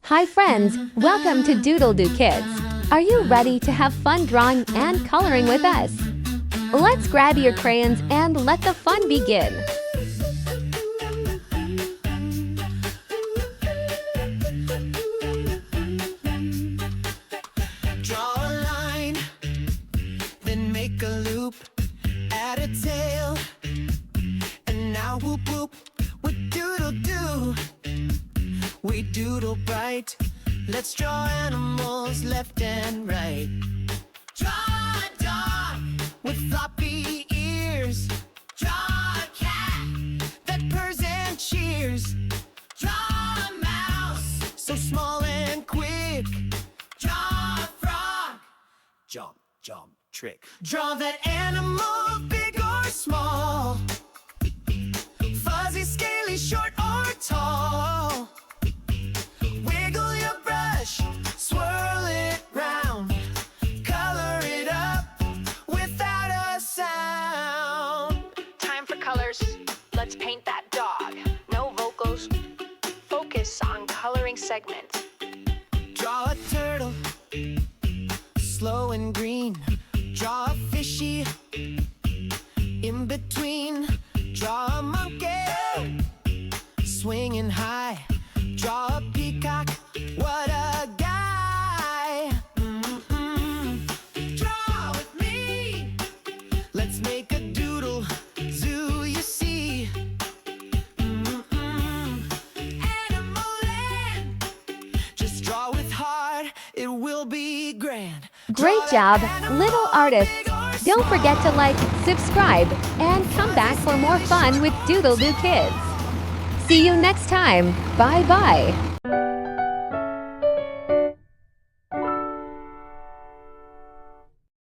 Hi friends, welcome to DoodleDoo Kids. Are you ready to have fun drawing and coloring with us? Let's grab your crayons and let the fun begin. Draw a line, then make a loop, add a tail, and now whoop whoop, we doodle-doo. We doodle bright, let's draw animals left and right. Draw a dog with floppy ears. Draw a cat that purrs and cheers. Draw a mouse so small and quick. Draw a frog, jump, jump, trick. Draw that animal, big or small. Fuzzy, scaly, short or tall. Wiggle your brush, swirl it round. Color it up without a sound. Time for colors. Let's paint that dog. No vocals. Focus on coloring segment. Draw a turtle, slow and green. Draw a fishy, in between. Draw a monkey, swinging high. Draw a peacock, what a guy. Draw with me, let's make a doodle zoo, you see. Animal land, just draw with heart, it will be grand. Great job, little artists. Don't forget to like, subscribe, and come back for more fun with DoodleDoo Kids. See you next time. Bye-bye.